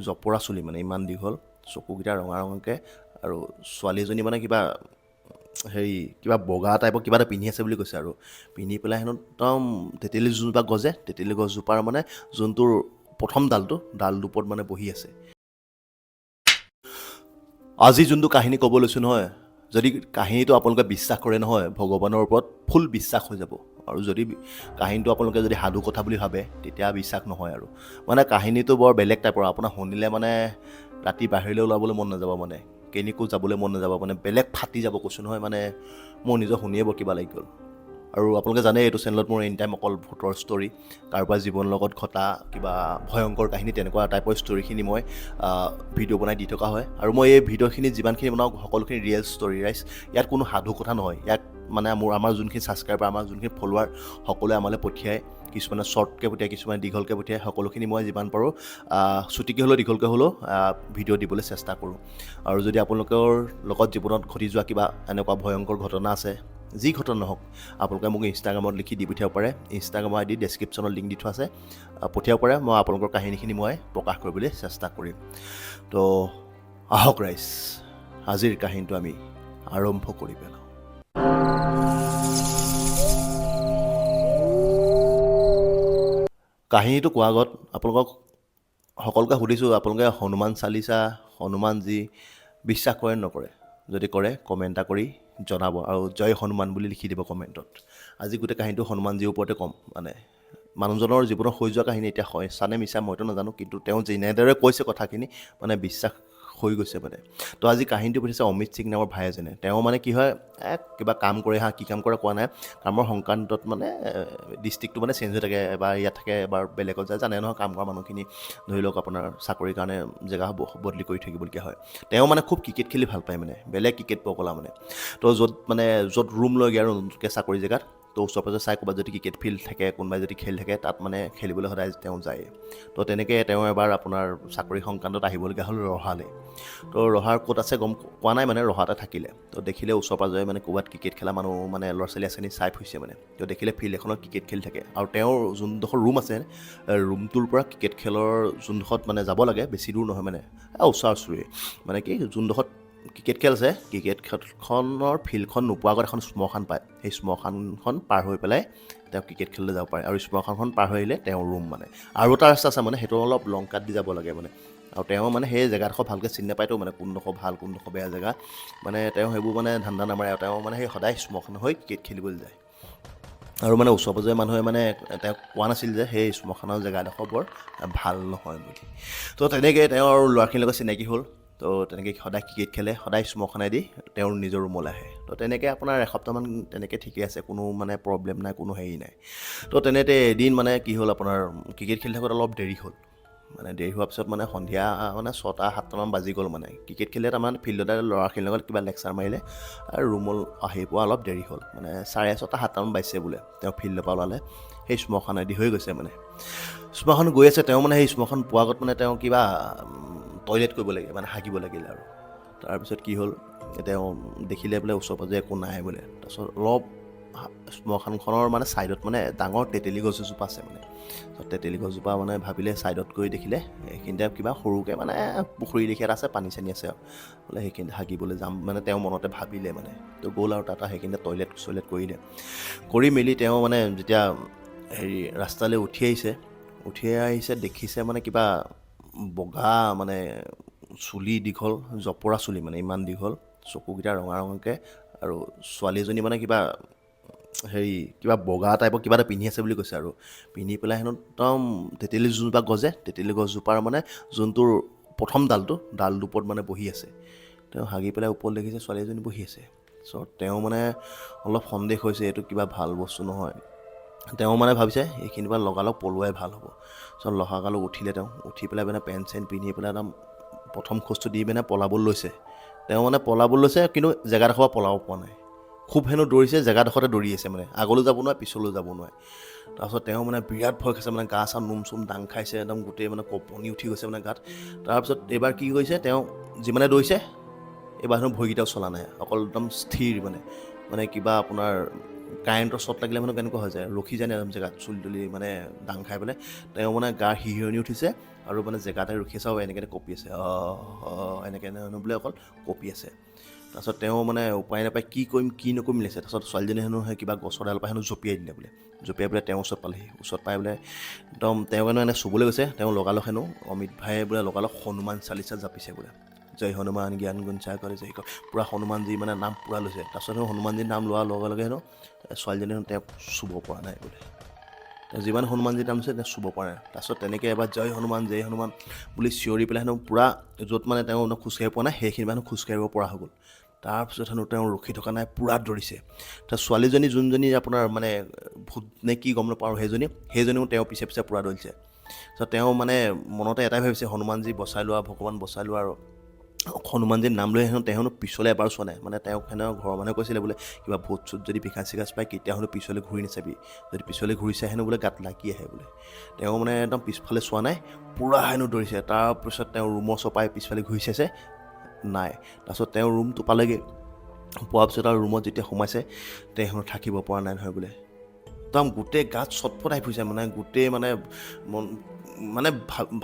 জপৰা চুলি মানে ইমান দীঘল, চকুকেইটা ৰঙা ৰঙাকৈ, আৰু ছোৱালীজনী মানে কিবা বগা টাইপৰ কিবা এটা পিন্ধি আছে বুলি কৈছে। আৰু পিন্ধি পেলাই হেনো একদম তেতেলী যোনজোপা গজে, তেতেলী গছজোপাৰ মানে যোনটোৰ প্ৰথম ডালটোৰ ওপৰত মানে বহি আছে। আজি যোনটো কাহিনী ক'ব লৈছোঁ নহয়, যদি কাহিনীটো আপোনালোকে বিশ্বাস কৰে নহয়, ভগৱানৰ ওপৰত ফুল বিশ্বাস হৈ যাব। আৰু যদি কাহিনীটো আপোনালোকে যদি সাধু কথা বুলি ভাবে, তেতিয়া বিশ্বাস নহয়। আৰু মানে কাহিনীটো বৰ বেলেগ টাইপৰ, আপোনাৰ শুনিলে মানে ৰাতি বাহিৰলৈ ওলাবলৈ মন নাযাব, মানে কেনিকো যাবলৈ মন নাযাব, মানে বেলেগ ফাটি যাব কৈছোঁ নহয়। মানে মোৰ নিজৰ শুনিয়ে বৰ কিবা লাগি গ'ল। আৰু আপোনালোকে জানে এইটো চেনেলত মোৰ এনি টাইম অকল ভূতৰ ষ্টৰী, কাৰোবাৰ জীৱনৰ লগত ঘটা কিবা ভয়ংকৰ কাহিনী, তেনেকুৱা টাইপৰ ষ্টৰীখিনি মই ভিডিঅ' বনাই দি থকা হয়। আৰু মই এই ভিডিঅ'খিনি যিমানখিনি বনাওঁ সকলোখিনি ৰিয়েল ষ্টৰী ৰাইজ, ইয়াত কোনো সাধু কথা নহয়। ইয়াত মানে আমাৰ যোনখিনি ছাবস্ক্ৰাইবাৰ, আমাৰ যোনখিনি ফলোৱাৰ, সকলোৱে আমালৈ পঠিয়ায়। কিছুমানে শ্বৰ্টকৈ পঠিয়ায়, কিছুমানে দীঘলকৈ পঠিয়ায়। সকলোখিনি মই যিমান পাৰোঁ চুটিকৈ হ'লেও দীঘলকৈ হ'লেও ভিডিঅ' দিবলৈ চেষ্টা কৰোঁ। আৰু যদি আপোনালোকৰ লগত জীৱনত ঘটি যোৱা কিবা এনেকুৱা ভয়ংকৰ ঘটনা আছে, যি ঘটনা নহওক, আপোনালোকে মোক ইনষ্টাগ্ৰামত লিখি দি পঠিয়াব পাৰে। ইনষ্টাগ্ৰামৰ ID ডেছক্ৰিপশ্যনত লিংক দি থোৱা আছে, পঠিয়াব পাৰে। মই আপোনালোকৰ কাহিনীখিনি মই প্ৰকাশ কৰিবলৈ চেষ্টা কৰিম। তো আহক ৰাইজ, আজিৰ কাহিনীটো আমি আৰম্ভ কৰি পেলাওঁ। কাহিনীটো কোৱাৰ আগত আপোনালোকক সকলোকে সুধিছোঁ, আপোনালোকে হনুমান চালিচা, হনুমানজী বিশ্বাস কৰে নকৰে? যদি কৰে কমেণ্ট এটা কৰি জনাব, আৰু জয় হনুমান বুলি লিখি দিব কমেণ্টত। আজি গোটেই কাহিনীটো হনুমানজীৰ ওপৰতে ক'ম। মানে মানুহজনৰ জীৱনত হৈ যোৱা কাহিনী, এতিয়া হয় চানে মিছা মইতো নাজানো, কিন্তু তেওঁ যেনেদৰে কৈছে কথাখিনি মানে বিশ্বাস হৈ গৈছে মানে। তো আজি কাহিনীটো পঠিয়াইছে অমিত সিং নামৰ ভাই এজনে। তেওঁ মানে কি হয়, কিবা কাম কৰে, কি কাম কৰে কোৱা নাই, কামৰ সংক্ৰান্তত মানে ডিষ্ট্ৰিক্টটো মানে চেঞ্জ হৈ থাকে, এবাৰ ইয়াত থাকে, এবাৰ বেলেগত যায়, জানে নহয় কাম কৰা মানুহখিনি, ধৰি লওক আপোনাৰ চাকৰিৰ কাৰণে জেগা বদলি কৰি থাকিবলগীয়া হয়। তেওঁ মানে খুব ক্ৰিকেট খেলি ভাল পায়, মানে বেলেগ ক্ৰিকেট পগলা মানে। তো য'ত ৰুম লৈগৈ আৰু নতুনকৈ চাকৰি জেগাত, তো ওচৰ পাজৰে চাই ক'ৰবাত যদি ক্ৰিকেট ফিল্ড থাকে, কোনোবাই যদি খেলি থাকে, তাত মানে খেলিবলৈ সদায় তেওঁ যায়। তো তেনেকৈ তেওঁ এবাৰ আপোনাৰ চাকৰি সংক্ৰান্তত আহিবলগীয়া হ'ল ৰহালৈ। তো ৰহাৰ ক'ত আছে গম পোৱা নাই, মানে ৰহাতে থাকিলে। তো দেখিলে ওচৰ পাজৰে মানে ক'ৰবাত ক্ৰিকেট খেলা মানুহ, মানে ল'ৰা ছোৱালী আছে নি চাই ফুৰিছে মানে। তো দেখিলে ফিল্ড এখনত ক্ৰিকেট খেলি থাকে, আৰু তেওঁৰ যোনডোখৰ ৰুম আছে, ৰুমটোৰ পৰা ক্ৰিকেট খেলৰ যোনডোখৰত মানে যাব লাগে, বেছি দূৰ নহয় মানে, ওচৰা ওচৰি মানে কি, যোনডোখৰত ক্ৰিকেট খেল আছে, ক্ৰিকেট খেলখনৰ ফিল্ডখন নোপোৱাৰ আগত এখন শ্মশান পায়। সেই শ্মশানখন পাৰ হৈ পেলাই তেওঁ ক্ৰিকেট খেললৈ যাব পাৰে। আৰু শ্মশানখন পাৰ হৈ আহিলে তেওঁৰ ৰুম মানে। আৰু এটা ৰাস্তা আছে মানে, সেইটো অলপ লং কাট দি যাব লাগে মানে। আৰু তেওঁ মানে সেই জেগাডোখৰ ভালকৈ চিনি নাপায়তো, মানে কোনডোখৰ ভাল কোনডোখৰ বেয়া জেগা, মানে তেওঁ সেইবোৰ মানে ধান্দা নামাৰে। আৰু তেওঁ মানে সেই সদায় শ্মশান হৈ ক্ৰিকেট খেলিবলৈ যায়। আৰু মানে ওচৰ পাজৰে মানুহে মানে তেওঁক কোৱা নাছিল যে সেই শ্মশানৰ জেগাডোখৰ বৰ ভাল নহয় বুলি। তো তেনেকৈ তেওঁৰ ল'ৰাখিনিৰ লগত চিনাকি হ'ল। তো তেনেকৈ সদায় ক্ৰিকেট খেলে, সদায় শ্মশানেদি তেওঁৰ নিজৰ ৰুমলৈ আহে। তো তেনেকৈ আপোনাৰ এসপ্তাহমান তেনেকৈ ঠিকে আছে, কোনো মানে প্ৰব্লেম নাই, কোনো হেৰি নাই। তো তেনেতে এদিন মানে কি হ'ল, আপোনাৰ ক্ৰিকেট খেলি থাকোঁতে অলপ দেৰি হ'ল। মানে দেৰি হোৱাৰ পিছত মানে সন্ধিয়া মানে 6-7টামান বাজি গ'ল। মানে ক্ৰিকেট খেলিলে তাৰমানে ফিল্ডতে ল'ৰাখিনিৰ লগত কিবা লেকচাৰ মাৰিলে, আৰু ৰুমলৈ আহি পোৱা অলপ দেৰি হ'ল। মানে 6:30-7টামান বাজিছে বোলে তেওঁ ফিল্ডৰ পৰা ওলালে। সেই শ্মশানেদি হৈ গৈছে মানে। শ্মশান গৈ আছে তেওঁ, মানে সেই শ্মশান পোৱাৰ আগত মানে তেওঁ কিবা টয়লেট কৰিব লাগে, মানে হাগিব লাগিলে। আৰু তাৰপিছত কি হ'ল, তেওঁ দেখিলে বোলে ওচৰ পাজৰে একো নাই বোলে। তাৰপিছত অলপ শ্মশানখনৰ মানে ছাইডত মানে ডাঙৰ তেতেলী গছ এজোপা আছে মানে। তেতেলী গছজোপা মানে ভাবিলে ছাইডত গৈ দেখিলে সেইখিনিতে কিবা সৰুকৈ মানে পুখুৰী লেখীয়া এটা আছে, পানী চানী আছে, আৰু বোলে সেইখিনিতে হাগিবলৈ যাম মানে তেওঁ মনতে ভাবিলে মানে। তো গ'ল আৰু তাত সেইখিনিতে টয়লেট কৰিলে। কৰি মেলি তেওঁ মানে যেতিয়া ৰাস্তালৈ উঠি আহিছে দেখিছে মানে কিবা বগা, মানে চুলি দীঘল, জপৰা চুলি মানে ইমান দীঘল, চকুকেইটা ৰঙা ৰঙাকৈ, আৰু ছোৱালীজনী মানে কিবা বগা টাইপৰ কিবা এটা পিন্ধি আছে বুলি কৈছে। আৰু পিন্ধি পেলাই হেনো একদম তেতেলী যোনজোপা গজে, তেতেলী গছজোপাৰ মানে যোনটোৰ প্ৰথম ডালটোৰ ওপৰত মানে বহি আছে। তেওঁ হাগি পেলাই ওপৰত দেখিছে ছোৱালী এজনী বহি আছে। চ' তেওঁ মানে অলপ সন্দেহ হৈছে, এইটো কিবা ভাল বস্তু নহয়। তেওঁ মানে ভাবিছে এইখিনিৰ পৰা লগালগ পলোৱাই ভাল হ'ব। চ' লগালগ উঠিলে, তেওঁ উঠি পেলাই মানে পেণ্ট চেণ্ট পিন্ধি পেলাই একদম প্ৰথম খোজটো দি মানে পলাবলৈ লৈছে। তেওঁ মানে পলাবলৈ লৈছে, কিন্তু জেগাডোখৰ পৰা পলাব পৰা নাই। খুব হেনো দৌৰিছে, জেগাডোখৰতে দৌৰি আছে, মানে আগলৈ যাব নোৱাৰে, পিছলৈ যাব নোৱাৰে। তাৰপিছত তেওঁ মানে বিৰাট ভয় খাইছে, মানে গা চা নোম চোম দাং খাইছে, একদম গোটেই মানে কঁপনি উঠি গৈছে মানে গাত। তাৰপিছত এইবাৰ কি কৰিছে, তেওঁ যিমানে দৌৰিছে এইবাৰ হেনো ভৰিকেইটাও চলা নাই, অকল একদম স্থিৰ মানে কিবা আপোনাৰ কাৰেণ্টৰ শ্বট লাগিলে মানে কেনেকুৱা হৈ যায়, ৰখি যায় এজন জেগাত চুলি তুলি মানে দাং খাই পেলাই, তেওঁ মানে গাৰ শিৰণি উঠিছে আৰু মানে জেগাতে ৰখি আছে আৰু এনেকৈ কঁপি আছে, এনেকৈ বোলে অকল কঁপি আছে। তাৰপিছত তেওঁ মানে উপায় নাপায় কি কৰিম কি নকৰিম লাগিছে। তাৰপিছত ছোৱালীজনী হেনো সেই কিবা গছৰ ডালৰ পৰা হেনো জঁপিয়াই দিলে বোলে, জঁপিয়াই পেলাই তেওঁৰ ওচৰত পালেহি। ওচৰত পাই বোলে একদম তেওঁ হেনো এনে চুবলৈ গৈছে, তেওঁ লগালগ হেনো অমিত ভাইয়ে বোলে লগালগ হনুমান চালিচা জাপিছে বোলে, জয় হনুমান জ্ঞান গুণ সাগৰ জয় কৰে, পূৰা হনুমানজী মানে নাম পূৰা লৈছে। তাৰপিছত হেনো হনুমানজীৰ নাম লোৱাৰ লগে লগে হেনো ছোৱালীজনী হেনো তেওঁক চুব পৰা নাই বোলে, যিমান হনুমানজীৰ নাম লৈছে তেওঁ চুব পৰা নাই। তাৰপিছত তেনেকৈ এবাৰ জয় হনুমান বুলি চিঞৰি পেলাই হেনো পূৰা য'ত মানে তেওঁ খোজকাঢ়িব পৰা নাই সেইখিনি মানুহ খোজকাঢ়িব পৰা হৈ গ'ল। তাৰপিছত হেনো তেওঁ ৰখি থকা নাই, পূৰা দৌৰিছে। তাৰ ছোৱালীজনী যোনজনী আপোনাৰ মানে ভূত নে কি গম নাপাওঁ, সেইজনীও তেওঁ পিছে পিছে পূৰা দৌৰিছে। তাৰপিছত তেওঁ মানে মনতে এটাই ভাবিছে, হনুমানজী বচাই লোৱা, ভগৱান বচাই লোৱা। আৰু হনুমানজীৰ নাম লৈ হেনো তেওঁ পিছলৈ এবাৰ চোৱা নাই, মানে তেওঁক হেনো ঘৰৰ মানুহে কৈছিলে বোলে কিবা ভূত চুত যদি বিকাশ চিকাশ পায় কেতিয়া হেনো পিছলৈ ঘূৰি নাচাবি, যদি পিছলৈ ঘূৰিছে হেনো বোলে গাত লাগি আহে বোলে। তেওঁ মানে একদম পিছফালে চোৱা নাই, পূৰা হেনো দৌৰিছে। তাৰপিছত তেওঁ ৰুমৰ চপাই পিছফালে ঘূৰি চাইছে, নাই। তাৰপিছত তেওঁ ৰুমটো পালেগৈ, পোৱাৰ পিছত আৰু ৰুমত যেতিয়া সোমাইছে তেওঁ থাকিব পৰা নাই নহয় বোলে, একদম গোটেই গাত চটফটাই ফুৰিছে, মানে গোটেই মানে মানে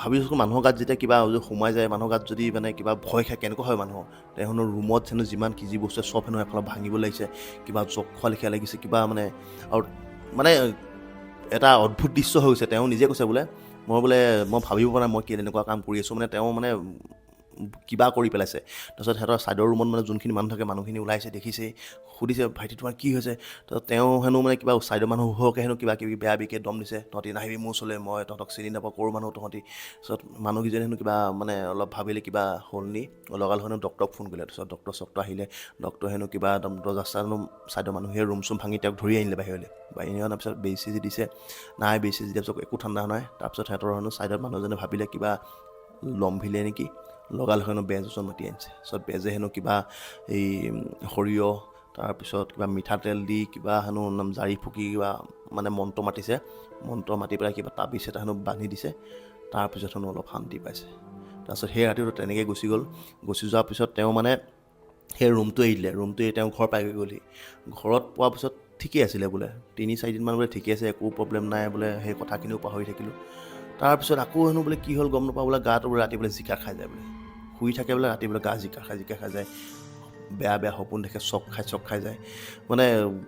ভাবিছোঁ মানুহৰ গাত যেতিয়া কিবা সোমাই যায়, মানুহৰ গাত যদি মানে কিবা ভয় খায় কেনেকুৱা হয় মানুহৰ। তেওঁ হেনো ৰুমত হেনো যিমান কি যি বস্তু চব হেনো এফালে ভাঙিব লাগিছে, কিবা জগ খোৱা লেখীয়া লাগিছে, কিবা মানে আৰু মানে এটা অদ্ভুত দৃশ্য হৈ গৈছে। তেওঁ নিজে কৈছে বোলে মই ভাবিব পৰা নাই মই কি এনেকুৱা কাম কৰি আছোঁ, মানে তেওঁ মানে কিবা কৰি পেলাইছে। তাৰপিছত সিহঁতৰ ছাইডৰ ৰুমত মানে যোনখিনি মানুহ থাকে, মানুহখিনি ওলাইছে, দেখিছে, সুধিছে ভাইটি তোমাৰ কি হৈছে। তাৰপিছত তেওঁ হেনো মানে কিবা ছাইডৰ মানুহ উহকে হেনো কিবা কিবি বেয়া বিকে দম দিছে, তহঁতি নাহিবি মোৰ ওচৰলৈ, মই তহঁতক চিনি নাপাওঁ, ক'ৰ মানুহ তহঁতি। তাৰপিছত মানুহকেইজনী হেনো কিবা মানে অলপ ভাবিলে কিবা হ'ল নি, লগালগ হেনো ডক্টৰক ফোন কৰিলে। তাৰপিছত ডক্টৰ আহিলে, ডক্টৰ হেনো কিবা একদম দৰ্জা ছাইডৰ মানুহে ৰুম চুম ভাঙি তেওঁক ধৰি আনিলে বাহিৰলৈ। বাহিৰলৈ অনাৰ পিছত বেজি চেজি দিছে, নাই বেজি চেজি দিয়াৰ পিছত একো ঠাণ্ডা নাই। তাৰপিছত সিহঁতৰ হেনো ছাইডৰ মানুহজনে ভাবিলে কিবা লম্ভিলে নেকি, লগালগ হেনো বেজ ওচৰত মাতি আনিছে। তাৰপিছত বেজে হেনো কিবা এই সৰিয়হ, তাৰপিছত কিবা মিঠাতেল দি কিবা হেনো জাৰি ফুকি কিবা মানে মন্ত্ৰ মাতিছে, মন্ত্ৰ মাতি পেলাই কিবা তাবিজ এটা হেনো বান্ধি দিছে। তাৰপিছত হেনো অলপ শান্তি পাইছে। তাৰপিছত সেই ৰাতিটো তেনেকৈ গুচি গ'ল। গুচি যোৱাৰ পিছত তেওঁ মানে সেই ৰুমটো এৰি দিলে, ৰুমটো এৰি তেওঁ ঘৰ পাই গ'লহি। ঘৰত পোৱাৰ পিছত ঠিকেই আছিলে বোলে, 3-4 দিনমান বোলে ঠিকেই আছে, একো প্ৰব্লেম নাই বোলে, সেই কথাখিনিও পাহৰি থাকিলোঁ। তাৰপিছত আকৌ হেনো বোলে কি হ'ল গম নাপাওঁ, বোলে গাটো ৰাতি বোলে জিকা খাই যায় বোলে, শুই থাকে বোলে, ৰাতি বোলে গা জিকা খাই যায়, বেয়া বেয়া সপোন দেখে, চক খাই যায়। মানে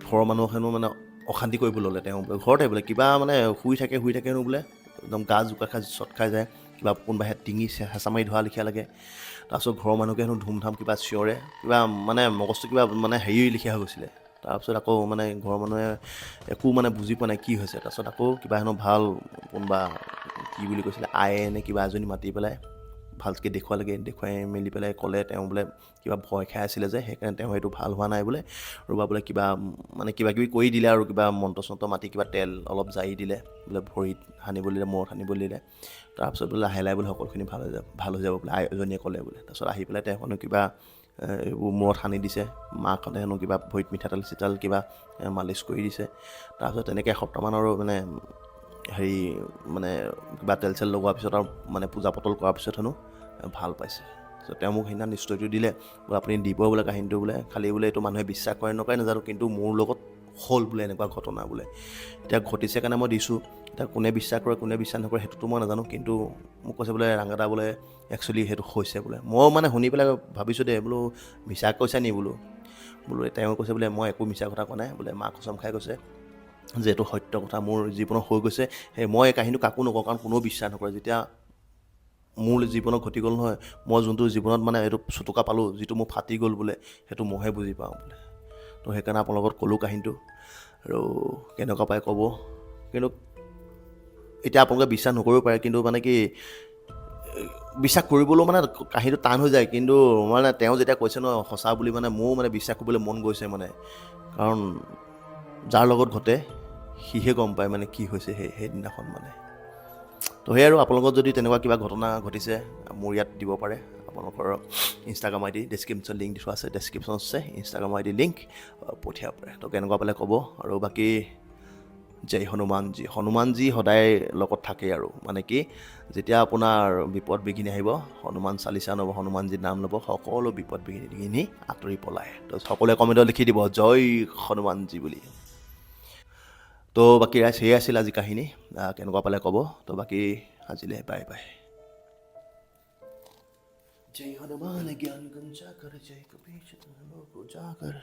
ঘৰৰ মানুহ হেনো মানে অশান্তি কৰিব ল'লে। তেওঁ বোলে ঘৰতে বোলে কিবা মানে শুই থাকে হেনো বোলে একদম গা জোকা খাই চট খাই যায়, কিবা কোনোবাই ডিঙি হেঁচা মাৰি ধৰা লেখীয়া লাগে। তাৰপিছত ঘৰৰ মানুহকে হেনো ধুমধাম কিবা চিঞৰে, কিবা মানে মগজটো কিবা মানে হেৰি লিখীয়া হৈ গৈছিলে। তাৰপিছত আকৌ মানে ঘৰৰ মানুহে একো মানে বুজি পোৱা নাই কি হৈছে। তাৰপিছত আকৌ কিবা হেনো ভাল কোনোবা কি বুলি কৈছিলে নে কিবা এজনী মাতি পেলাই ভালকৈ দেখুৱাই মেলি পেলাই ক'লে, তেওঁ বোলে কিবা ভয় খাই আছিলে যে সেইকাৰণে তেওঁ সেইটো ভাল হোৱা নাই বোলে, ৰ'বা বোলে কিবা মানে কিবা কিবি কৰি দিলে আৰু কিবা মন্ত্ৰ চন্ত্ৰ মাতি কিবা তেল অলপ জাৰি দিলে বোলে, ভৰিত সানিবলৈ দিলে, মূৰত সানিবলৈ দিলে। তাৰপিছত বোলে লাহে লাহে বোলে সকলোখিনি ভাল হৈ যাব বোলে, এজনীয়ে ক'লে বোলে। তাৰপিছত আহি পেলাই তেওঁ কিবা এইবোৰ মূৰত সানি দিছে, মাকহঁতে হেনো কিবা ভৰিত মিঠাতেল চিঠাতেল কিবা মালিচ কৰি দিছে। তাৰপিছত তেনেকৈ এসপ্তাহমানৰ মানে হেৰি মানে কিবা তেল চেল লগোৱাৰ পিছত আৰু মানে পূজা পাতল কৰাৰ পিছত হেনো ভাল পাইছে। তাৰপিছত তেওঁ মোক সেইদিনা নিশ্চয়টো দিলে, বোলে আপুনি দিব বোলে কাহিনীটো বোলে, খালি বোলে এইটো মানুহে বিশ্বাস কৰে নকৰে নাজানো, কিন্তু মোৰ লগত হ'ল বোলে এনেকুৱা ঘটনা বোলে। এতিয়া ঘটিছে কাৰণে মই দিছোঁ, এতিয়া কোনে বিশ্বাস কৰে কোনে বিশ্বাস নকৰে সেইটোতো মই নাজানো, কিন্তু মোক কৈছে বোলে ৰাঙাদা বোলে একচুৱেলি সেইটো হৈছে বোলে। মই মানে শুনি পেলাই ভাবিছোঁ দে বোলো মিছা কৈছা নি বোলো। তেওঁ কৈছে বোলে মই একো মিছা কথা কোৱা নাই বোলে, মাক কচম খাই কৈছে যে এইটো সত্য কথা মোৰ জীৱনত হৈ গৈছে। সেই মই এই কাহিনীটো কাকো নকওঁ, কাৰণ কোনেও বিশ্বাস নকৰে। যেতিয়া মোৰ জীৱনত ঘটি গ'ল নহয়, মই যোনটো জীৱনত মানে এইটো চুটুকা পালোঁ, যিটো মোৰ ফাটি গ'ল বোলে, সেইটো মইহে বুজি পাওঁ বোলে। তো সেইকাৰণে আপোনাৰ লগত ক'লোঁ কাহিনীটো, আৰু কেনেকুৱা পাই ক'ব। কিন্তু এতিয়া আপোনালোকে বিশ্বাস নকৰিব পাৰে, কিন্তু মানে কি বিশ্বাস কৰিবলৈও মানে কাহিনীটো টান হৈ যায়। কিন্তু মানে তেওঁ যেতিয়া কৈছে ন সঁচা বুলি, মানে মোৰো মানে বিশ্বাস কৰিবলৈ মন গৈছে মানে, কাৰণ যাৰ লগত ঘটে সিহে গম পায় মানে কি হৈছে সেইদিনাখন মানে। তো সেয়ে আৰু আপোনালোকৰ যদি তেনেকুৱা কিবা ঘটনা ঘটিছে মোৰ ইয়াত দিব পাৰে, আপোনালোকৰ ইনষ্টাগ্ৰাম আই ডি ডেছক্ৰিপশ্যন লিংক দি থোৱা আছে, ডেছক্ৰিপশ্যন আছে ইনষ্টাগ্ৰাম আই ডি লিংক, পঠিয়াব পাৰে। তো কেনেকুৱা পালে ক'ব। আৰু বাকী জয় হনুমানজী সদায় লগত থাকে। আৰু মানে কি যেতিয়া আপোনাৰ বিপদ বিঘিনি আহিব, হনুমান চালিচা ল'ব, হনুমানজীৰ নাম ল'ব, সকলো বিপদ বিঘিনি আঁতৰি পলায়। তো সকলোৱে কমেণ্টত লিখি দিব জয় হনুমানজী বুলি। তো বাকী ৰাইজ সেয়ে আছিল আজি কাহিনী কেনেকুৱা পালে ক'ব তো বাকী আজিলৈ বাই বাই जय हनुमान ज्ञान गुंजा कर जय कपीश पूजा कर